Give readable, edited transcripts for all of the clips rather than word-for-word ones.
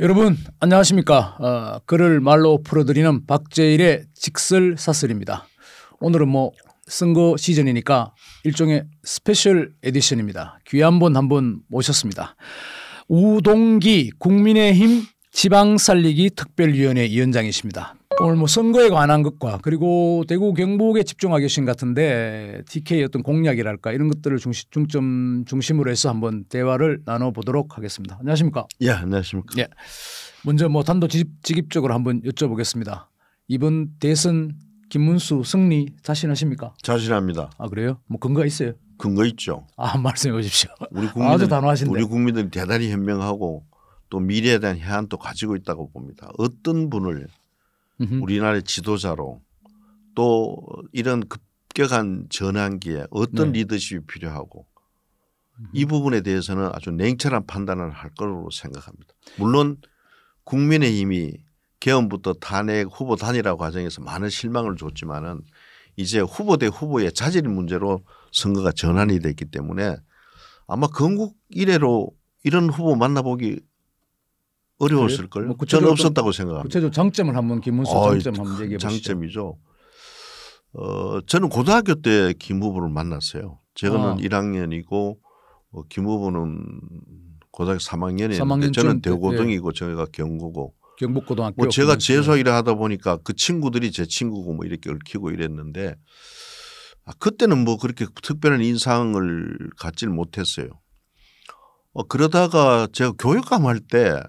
여러분 안녕하십니까. 글을 말로 풀어드리는 박재일의 직설사설입니다. 오늘은 선거 시즌이니까 일종의 스페셜 에디션입니다. 귀한 분 한 분 모셨습니다. 우동기 국민의힘 지방살리기 특별위원회 위원장이십니다. 오늘 선거에 관한 것과 그리고 대구 경북에 집중하고 계신 것 같은데 TK의 어떤 공약이랄까 이런 것들을 중심으로 해서 한번 대화를 나눠보도록 하겠습니다. 안녕하십니까? 예, 안녕하십니까? 예. 먼저 단도직입적으로 한번 여쭤보겠습니다. 이번 대선 김문수 승리 자신하십니까? 자신합니다. 아 그래요? 근거가 있어요? 근거 있죠. 말씀해 보십시오. 아주 단호하신데. 우리 국민들이 대단히 현명하고 또 미래에 대한 해안도 가지고 있다고 봅니다. 어떤 분을 우리나라의 지도자로 또 이런 급격한 전환기에 어떤 리더십이 필요하고 이 부분에 대해서는 아주 냉철한 판단을 할 거로 생각합니다. 물론 국민의힘이 개헌부터 탄핵 후보 단일화 과정에서 많은 실망을 줬지만은 이제 후보 대 후보의 자질 문제로 선거가 전환이 됐기 때문에 아마 건국 이래로 이런 후보 만나보기 어려웠을 걸요. 저는 없었다고 생각합니다. 구체적으로 장점을 한번 김문수 장점 한번 얘기해 보시죠. 장점이죠. 저는 고등학교 때 김 후보를 만났어요. 저는 1학년이고 김 후보는 고등학교 3학년이었는데 저는 대고등이고 저희가 경고고. 경북고등학교. 제가 재수 일을 하다 보니까 그 친구들이 제 친구고 이렇게 얽히고 이랬는데 그때는 그렇게 특별한 인상을 갖질 못했어요. 그러다가 제가 교육감 할 때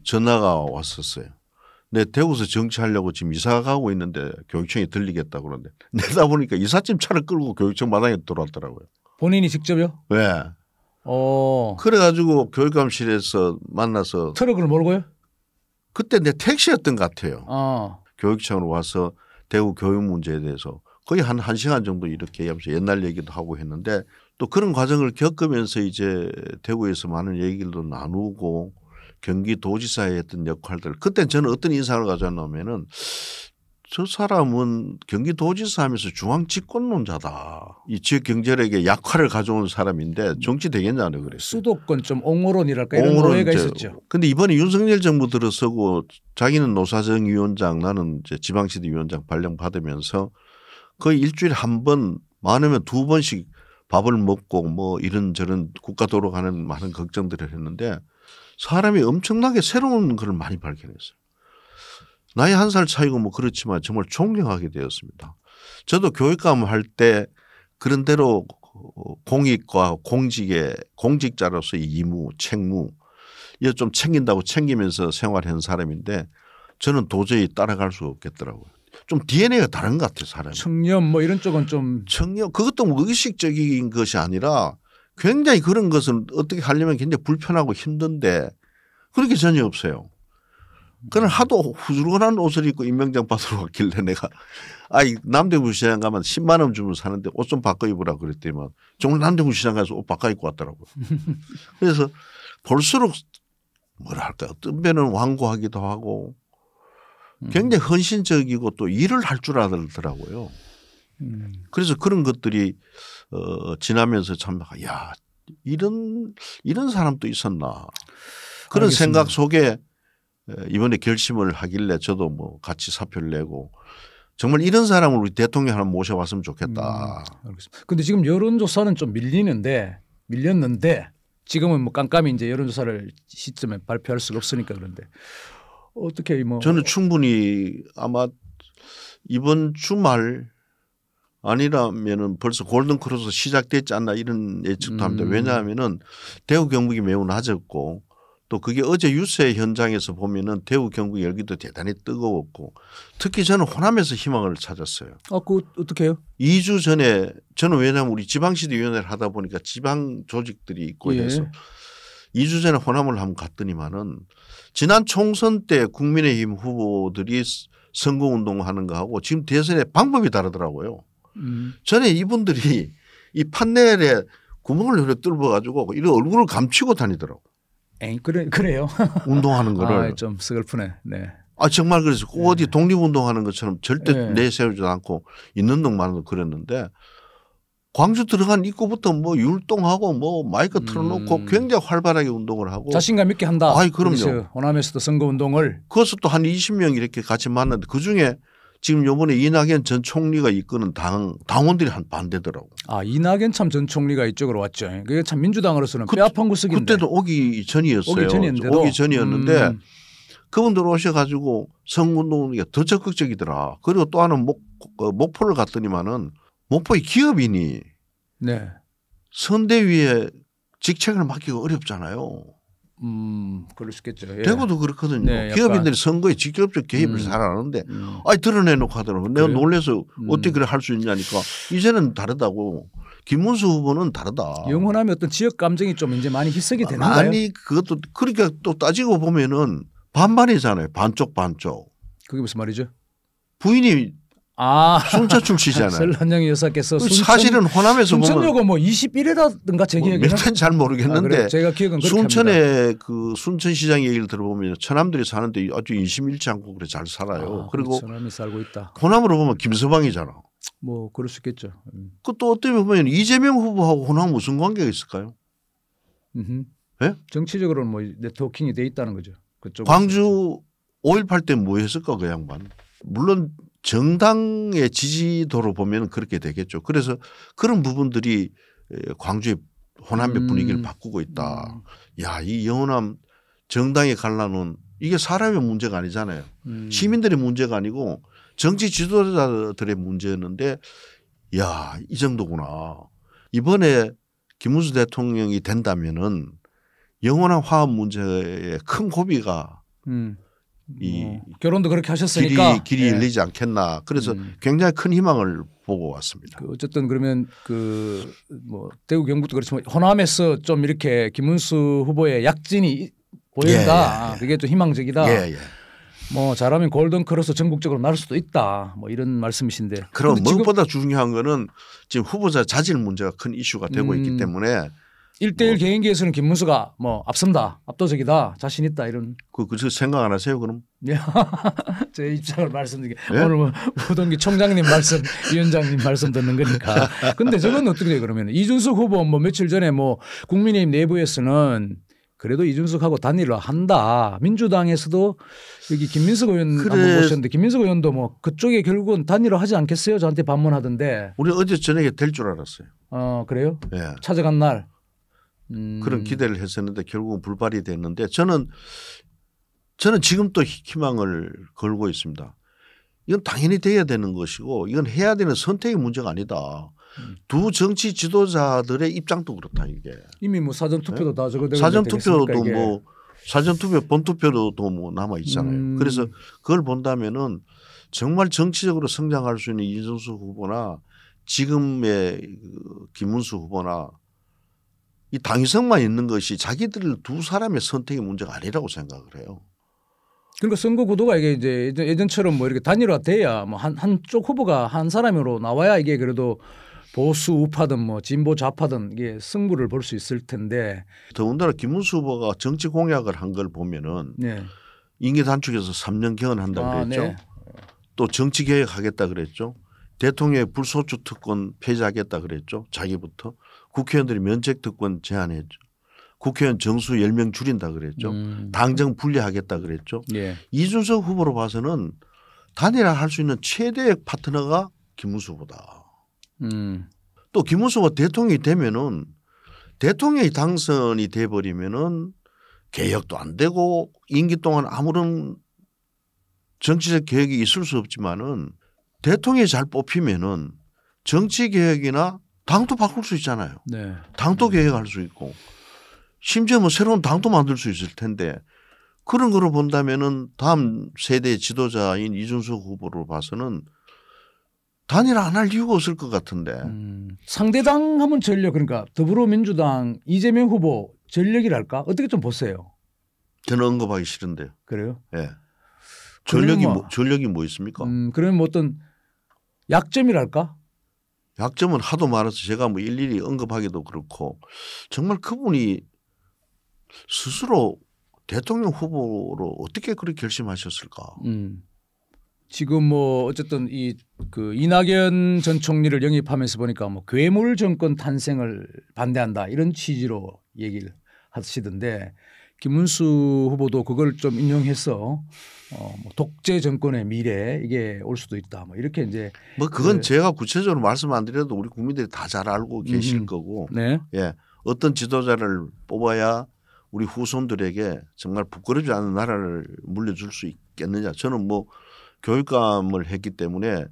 전화가 왔었어요. 내 대구에서 정치하려고 지금 이사 가고 있는데 교육청에 들리겠다 그러는데 내다 보니까 이삿짐 차를 끌고 교육청 마당에 들어왔더라고요. 본인이 직접요? 네. 그래가지고 교육감실에서 만나서 트럭을 몰고요? 그때 내 택시였던 것 같아요. 교육청으로 와서 대구 교육 문제에 대해서 거의 한 1시간 정도 이렇게 하면서 옛날 얘기도 하고 했는데 또 그런 과정을 겪으면서 이제 대구에서 많은 얘기들도 나누고 경기도지사에 했던 역할들 그때 저는 어떤 인상을 가졌냐면은 저 사람은 경기도지사 하면서 중앙집권론자다. 이 지역 경제력에 약화를 가져온 사람인데 정치 되겠냐고 그랬어요. 수도권 좀 옹호론이랄까 이런 오해가 있었죠. 그런데 이번에 윤석열 정부 들어서고 자기는 노사정 위원장 나는 이제 지방시도 위원장 발령 받으면서 거의 일주일에 한 번 많으면 2번씩 밥을 먹고 이런저런 국가 돌아가는 많은 걱정들을 했는데 사람이 엄청나게 새로운 걸 많이 발견했어요. 나이 1살 차이고 그렇지만 정말 존경하게 되었습니다. 저도 교육감 할 때 그런 대로 공익과 공직자로서의 임무, 책무 이거 좀 챙긴다고 챙기면서 생활한 사람인데 저는 도저히 따라갈 수 없겠더라고요. 좀 DNA가 다른 것 같아요. 사람이. 청렴 이런 쪽은 좀. 청렴 그것도 의식적인 것이 아니라 굉장히 그런 것은 어떻게 하려면 굉장히 불편하고 힘든데 그렇게 전혀 없어요. 그는 하도 후줄근한 옷을 입고 임명장 받으러 왔길래 내가 남대문 시장 가면 10만 원 주면 사는데 옷 좀 바꿔 입으라 그랬더니만 정말 남대문 시장 가서 옷 바꿔 입고 왔더라고요. 그래서 볼수록 뭐랄까 어떤 면은 완고하기도 하고 굉장히 헌신적이고 또 일을 할 줄 알더라고요. 그래서 그런 것들이 지나면서 참 이런 사람도 있었나 그런 알겠습니다. 생각 속에 이번에 결심을 하길래 저도 같이 사표를 내고 정말 이런 사람을 우리 대통령 하나 모셔봤으면 좋겠다. 그런데 지금 여론조사는 좀 밀렸는데 지금은 깜깜이 이제 여론조사를 시점에 발표할 수가 없으니까 그런데 어떻게 저는 충분히 아마 이번 주말 아니라면은 벌써 골든크로스 시작됐지 않나 이런 예측도 합니다. 왜냐하면은 대구 경북이 매우 낮았고 또 그게 어제 유세 현장에서 보면은 대구 경북 열기도 대단히 뜨거웠고 특히 저는 호남에서 희망을 찾았어요. 그거 어떻게 해요? 2주 전에 저는 왜냐하면 우리 지방시도위원회를 하다 보니까 지방 조직들이 있고 해서 2주 전에 호남을 한번 갔더니만은 지난 총선 때 국민의힘 후보들이 선거운동하는 거하고 지금 대선의 방법이 다르더라고요. 전에 이분들이 이 판넬에 구멍을 이렇게 뚫어 가지고 이런 얼굴을 감추고 다니더라고. 그래요? 운동하는 거를. 좀 슬프네. 네. 정말 그래서 어디 독립운동하는 것처럼 절대 내세우지도 않고 있는 둥 마는 둥 그랬는데 광주 들어간 입구부터 뭐 율동하고 뭐 마이크 틀어놓고 굉장히 활발하게 운동을 하고 자신감 있게 한다. 아이 그럼요. 호남에서도 선거 운동을. 그것도 또 한 20명 이렇게 같이 만났는데 그중에 지금 요번에 이낙연 전 총리가 이끄는 당원들이 한 반대더라고. 아 이낙연 참 전 총리가 이쪽으로 왔죠. 그게 참 민주당으로서는 뼈아픈 구석인데. 그때도 오기 전이었어요. 오기 전이었는데 그분들 오셔가지고 선거운동에 더 적극적이더라. 그리고 또 하나는 목포를 갔더니만은 목포의 기업인이 네. 선대위에 직책을 맡기가 어렵잖아요. 그럴 수 있겠죠. 예. 대구도 그렇거든요. 네, 기업인들이 선거에 직접적 개입을 잘 안 하는데 아니 드러내놓고 하더라고. 내가 놀래서 어떻게 그래 할 수 있냐니까 이제는 다르다고. 김문수 후보는 다르다. 영호남의 어떤 지역 감정이 좀 이제 많이 희석이 되는가요? 아니 그것도 그러니까 또 따지고 보면은 반반이잖아요. 반쪽 반쪽. 그게 무슨 말이죠? 부인이 순천 출시잖아요. 설한영희 여사께서 사실은 호남에서 보면 순천여고 뭐 21회라든가 제 기억에는 몇 년 잘 모르겠는데 제가 기억은 순천에 그 순천시장 얘기를 들어보면 천남들이 사는데 아주 인심 잃지 않고 그래 잘 살아요. 그리고 천남이 살고 있다. 호남으로 보면 김서방이잖아. 뭐 그럴 수 있겠죠. 그것도 어떻게 보면 이재명 후보하고 호남 무슨 관계가 있을까요? 네? 정치적으로는 뭐 네트워킹이 돼 있다는 거죠. 그쪽 광주 5.18 때 뭐 했을까 그 양반. 물론 정당의 지지도로 보면 그렇게 되겠죠. 그래서 그런 부분들이 광주의 호남의 분위기를 바꾸고 있다. 야, 이 영호남 정당에 갈라놓은 이게 사람의 문제가 아니잖아요. 시민들의 문제가 아니고 정치 지도자들의 문제였는데 야, 이 정도구나. 이번에 김문수 대통령이 된다면은 영원한 화합 문제에 큰 고비가 결혼도 그렇게 하셨으니까 길이 열리지 않겠나. 그래서 굉장히 큰 희망을 보고 왔습니다. 어쨌든 그러면 뭐 대구 경북도 그렇지만 호남에서 좀 이렇게 김문수 후보의 약진이 보인다. 그게 좀 희망적이다. 뭐 잘하면 골든크로스 전국적으로 나올 수도 있다. 뭐 이런 말씀이신데. 그럼 무엇보다 중요한 거는 지금 후보자 자질 문제가 큰 이슈가 되고 있기 때문에 1대1 개인기에서는 김문수가 뭐 앞선다, 압도적이다, 자신 있다 이런. 그저 생각 안 하세요 그럼? 제 입장을 말씀드리게 오늘 뭐 부동기 총장님 말씀, 위원장님 말씀 듣는 거니까. 근데 저건 어떻게 돼요 그러면? 이준석 후보 뭐 며칠 전에 뭐 국민의힘 내부에서는 그래도 이준석하고 단일화 한다. 민주당에서도 여기 김민석 의원 한번 보셨는데 김민석 의원도 뭐 그쪽에 결국은 단일화 하지 않겠어요? 저한테 반문하던데. 우리 어제 저녁에 될 줄 알았어요. 그래요? 예. 찾아간 날. 그런 기대를 했었는데 결국은 불발이 됐는데 저는 지금 또 희망을 걸고 있습니다. 이건 당연히 돼야 되는 것이고 이건 해야 되는 선택의 문제가 아니다. 두 정치 지도자들의 입장도 그렇다 이게. 이미 뭐 사전투표도 다 저거 되고 사전투표도 뭐 사전투표 본투표도 뭐 남아 있잖아요. 그래서 그걸 본다면은 정말 정치적으로 성장할 수 있는 이준석 후보나 지금의 김문수 후보나 이 당위성만 있는 것이 자기들 두 사람의 선택의 문제가 아니라고 생각을 해요. 그러니까 선거 구도가 이게 이제 예전처럼 뭐 이렇게 단일화돼야 뭐 한쪽 후보가 한 사람으로 나와야 이게 그래도 보수 우파든 뭐 진보 좌파든 이게 승부를 볼 수 있을 텐데. 더군다나 김문수 후보가 정치 공약을 한 걸 보면은 임기 단축해서 3년 개헌한다 그랬죠. 네. 또 정치 개혁하겠다 그랬죠. 대통령의 불소추 특권 폐지하겠다 그랬죠. 자기부터. 국회의원들이 면책 특권 제한했죠. 국회의원 정수 10명 줄인다 그랬죠. 당정 분리하겠다 그랬죠. 이준석 후보로 봐서는 단일화 할 수 있는 최대의 파트너가 김문수 후보다. 또 김문수 후보가 대통령이 되면은 대통령이 당선이 돼버리면은 개혁도 안 되고 임기 동안 아무런 정치적 개혁이 있을 수 없지만은 대통령이 잘 뽑히면은 정치 개혁이나 당도 바꿀 수 있잖아요. 당도 개혁할 수 있고 심지어 뭐 새로운 당도 만들 수 있을 텐데 그런 거로 본다면은 다음 세대의 지도자인 이준석 후보로 봐서는 단일화 안 할 이유가 없을 것 같은데. 상대당 하면 전력 그러니까 더불어민주당 이재명 후보 전력이랄까 어떻게 좀 보세요. 저는 언급하기 싫은데요. 그래요? 예. 전력이 뭐 있습니까? 그러면 뭐 어떤 약점이랄까? 약점은 하도 많아서 제가 뭐 일일이 언급하기도 그렇고 정말 그분이 스스로 대통령 후보로 어떻게 그렇게 결심하셨을까? 지금 뭐 어쨌든 이 그 이낙연 전 총리를 영입하면서 보니까 뭐 괴물 정권 탄생을 반대한다 이런 취지로 얘기를 하시던데 김문수 후보도 그걸 좀 인용해서 뭐 독재 정권의 미래 이게 올 수도 있다. 뭐 이렇게 이제 뭐 그건 제가 구체적으로 말씀 안 드려도 우리 국민들이 다 잘 알고 계실 거고. 네. 예. 어떤 지도자를 뽑아야 우리 후손들에게 정말 부끄럽지 않은 나라를 물려줄 수 있겠느냐. 저는 뭐 교육감을 했기 때문에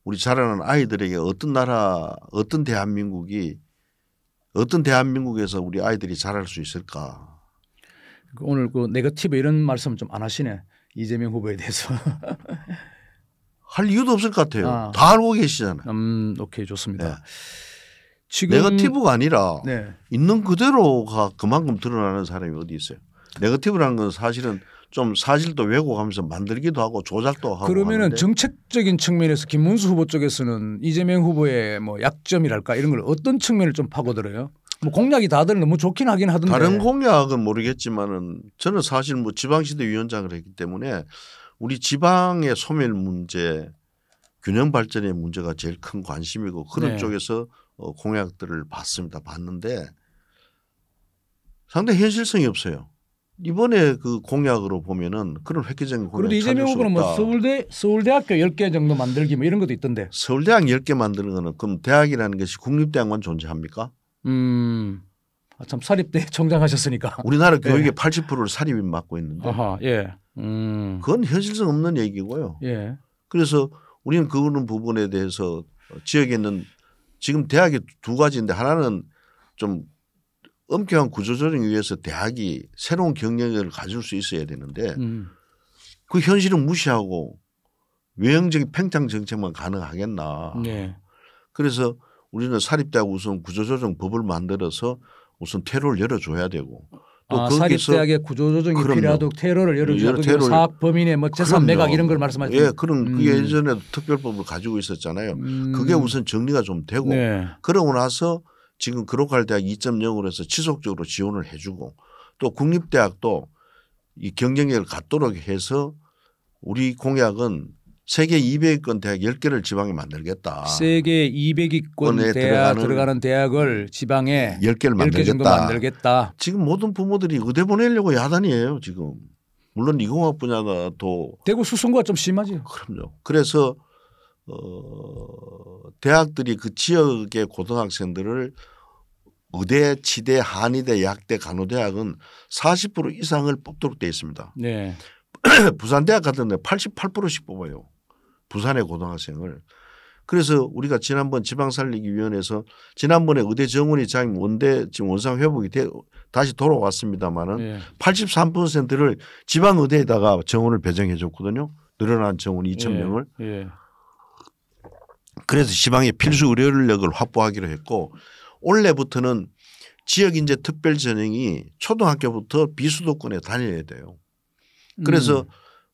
우리 자라는 아이들에게 어떤 나라 어떤 대한민국에서 우리 아이들이 자랄 수 있을까. 오늘 그 네거티브 이런 말씀 좀 안 하시네. 이재명 후보에 대해서. 할 이유도 없을 것 같아요. 다 알고 계시잖아요. 오케이 좋습니다. 네. 지금 네거티브가 아니라 네. 있는 그대로가 그만큼 드러나는 사람이 어디 있어요. 네거티브라는 건 사실은 좀 사실도 왜곡하면서 만들기도 하고 조작도 하고 그러면은 하는데 정책적인 측면에서 김문수 후보 쪽에서는 이재명 후보의 뭐 약점이랄까 이런 걸 어떤 측면을 좀 파고들어요? 뭐 공약이 다들 너무 좋긴 하긴 하던데. 다른 공약은 모르겠지만은 저는 사실 뭐 지방시대 위원장을 했기 때문에 우리 지방의 소멸 문제, 균형 발전의 문제가 제일 큰 관심이고 그런 네. 쪽에서 공약들을 봤는데 상당히 현실성이 없어요. 이번에 그 공약으로 보면은 그런 획기적인 공약을 그래도 이재명 찾을 수 후보는 없다. 뭐 서울대학교 10개 정도 만들기 뭐 이런 것도 있던데. 서울대학 10개 만드는 거는 그럼 대학이라는 것이 국립대학만 존재합니까? 참 사립대 총장하셨으니까. 우리나라 교육의 80%를 사립이 맡고 있는데. 아하, 예. 그건 현실성 없는 얘기고요. 예. 그래서 우리는 그런 부분에 대해서 지역에 있는 지금 대학이 두 가지인데 하나는 좀 엄격한 구조조정에 의해서 대학이 새로운 경쟁력을 가질 수 있어야 되는데 그 현실은 무시하고 외형적인 팽창 정책만 가능하겠나. 네. 그래서 우리는 사립대학 우선 구조조정 법을 만들어서 우선 퇴로를 열어줘야 되고 또 사립대학의 구조조정이 필요하도록 퇴로를 열어줘야 사학 범인의 뭐 재산 매각 이런 걸 말씀하시는 예, 그런 그게 예전에도 특별법을 가지고 있었잖아요. 그게 우선 정리가 좀 되고 네. 그러고 나서 지금 글로컬 대학 2.0으로 해서 지속적으로 지원을 해주고 또 국립대학도 이 경쟁력을 갖도록 해서 우리 공약은 세계 200위권 대학 10개를 지방에 만들겠다. 세계 200위권 대학 들어가는 대학을 지방에 10개를 10개 정도 만들겠다. 지금 모든 부모들이 의대 보내려고 야단이에요 지금. 물론 이공학 분야가 더 대구 수성구가 좀 심하죠. 그럼요. 그래서 대학들이 그 지역의 고등학생들을 의대, 치대, 한의대, 약대, 간호대학은 40% 이상을 뽑도록 되어 있습니다. 네. 부산대학 같은 데 88%씩 뽑아요. 부산의 고등학생을. 그래서 우리가 지난번 지방살리기위원회에서 지난번에 의대 정원이 장님 원대 지금 원상 회복이 다시 돌아왔습니다마는 네. 83%를 지방의대에다가 정원을 배정해 줬거든요. 늘어난 정원 2,000명을. 네. 그래서 지방에 필수 의료인력을 확보하기로 했고 올해부터는 지역인재 특별전형이 초등학교부터 비수도권에 다녀야 돼요. 그래서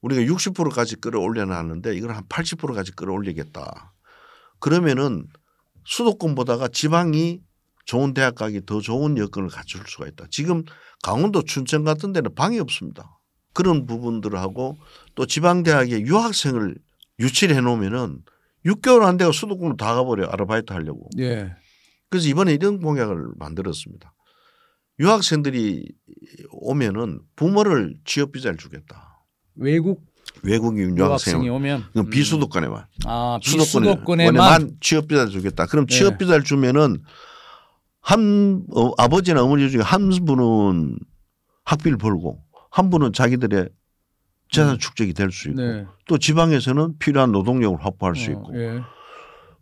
우리가 60%까지 끌어올려 놨는데 이걸 한 80%까지 끌어올리겠다. 그러면은 수도권보다가 지방이 좋은 대학 가기 더 좋은 여건을 갖출 수가 있다. 지금 강원도 춘천 같은 데는 방이 없습니다. 그런 부분들하고 또 지방대학에 유학생을 유치를 해놓으면은 6개월 안 되고 수도권으로 다 가버려요. 아르바이트 하려고. 예. 그래서 이번에 이런 공약을 만들었습니다. 유학생들이 오면은 부모를 취업비자를 주겠다. 외국인 유학생이 오면 비수도권에만 비수도권에만 취업비자를 주겠다. 그럼 취업비자를 주면은 아버지나 어머니 중에 한 분은 학비를 벌고 한 분은 자기들의 재산 축적이 될 수 있고 또 지방에서는 필요한 노동력을 확보할 수 있고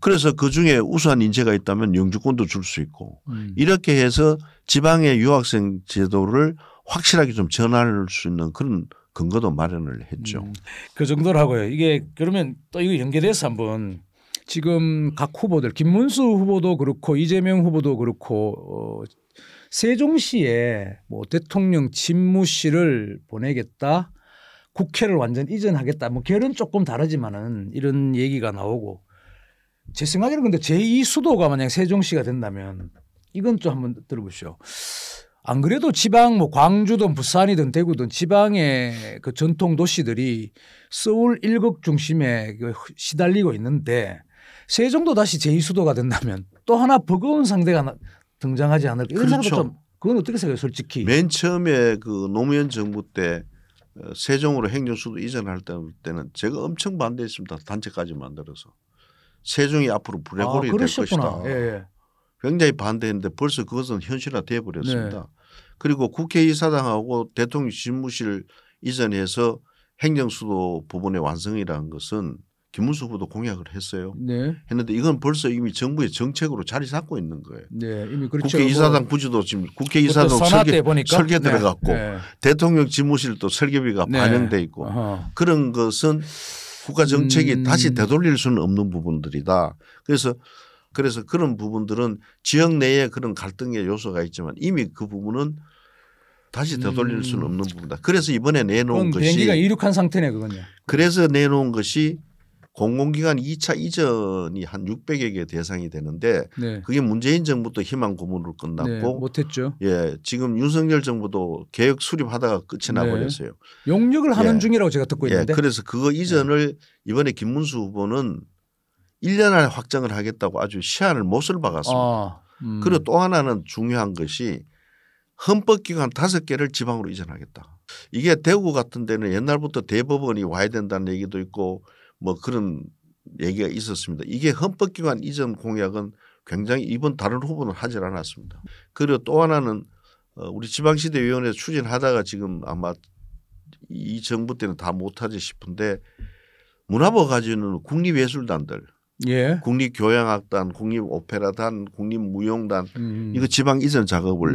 그래서 그중에 우수한 인재가 있다면 영주권도 줄 수 있고 이렇게 해서 지방의 유학생 제도를 확실하게 좀 전환할 수 있는 그런 근거도 마련을 했죠. 그 정도라고요. 이게 그러면 또 이거 연계돼서 한번 지금 각 후보들 김문수 후보도 그렇고 이재명 후보도 그렇고 세종시에 뭐 대통령 집무실을 보내겠다. 국회를 완전 이전하겠다. 뭐 결은 조금 다르지만은 이런 얘기가 나오고 제 생각에는 근데 제2 수도가 만약 세종시가 된다면 이건 좀 한번 들어보시오. 안 그래도 지방 뭐 광주든 부산이든 대구든 지방의 그 전통 도시들이 서울 일극 중심에 시달리고 있는데 세종도 다시 제2수도가 된다면 또 하나 버거운 상대가 등장하지 않을까 이런 그렇죠. 생각도 좀 그건 어떻게 생각해요 솔직히. 맨 처음에 그 노무현 정부 때 세종으로 행정수도 이전할 때는 제가 엄청 반대했습니다. 단체까지 만들어서. 세종이 앞으로 부레골이 될 것이다. 예. 굉장히 반대했는데 벌써 그것은 현실화돼 버렸습니다. 네. 그리고 국회의사당하고 대통령 집무실 이전해서 행정수도 부분의 완성이라는 것은 김문수 후보도 공약을 했어요. 네. 했는데 이건 벌써 이미 정부의 정책으로 자리 잡고 있는 거예요. 네, 이미 그렇죠. 국회의사당 부지도 지금 국회의사당 설계 들어갔고 네. 대통령 집무실도 설계비가 네. 반영돼 있고 그런 것은 국가 정책이 다시 되돌릴 수는 없는 부분들이다. 그래서 그런 부분들은 지역 내에 그런 갈등의 요소가 있지만 이미 그 부분은 다시 되돌릴 수는 없는 부분이다. 그래서 이번에 내놓은 것이 비행기가 이륙한 상태네 그건요. 그래서 내놓은 것이 공공기관 2차 이전이 한 600여 개 대상이 되는데 네. 그게 문재인 정부 때 희망 고문으로 끝났고 네, 못했죠. 예, 지금 윤석열 정부도 계획 수립하다가 끝이 나버렸어요. 용역을 하는 중이라고 제가 듣고 있는데. 그래서 그거 이전을 이번에 김문수 후보는 1년 안에 확정을 하겠다고 아주 시한을 못을 박았습니다. 그리고 또 하나는 중요한 것이 헌법기관 5개를 지방으로 이전하겠다. 이게 대구 같은 데는 옛날부터 대법원이 와야 된다는 얘기도 있고 뭐 그런 얘기가 있었습니다. 이게 헌법기관 이전 공약은 굉장히 이번 다른 후보는 하지 않았습니다. 그리고 또 하나는 우리 지방시대위원회 추진하다가 지금 아마 이 정부 때는 다 못하지 싶은데 문화부 가지고는 국립예술단들 예. 국립교향악단, 국립오페라단, 국립무용단 이거 지방 이전 작업을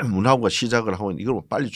문화부가 시작을 하고 이걸 빨리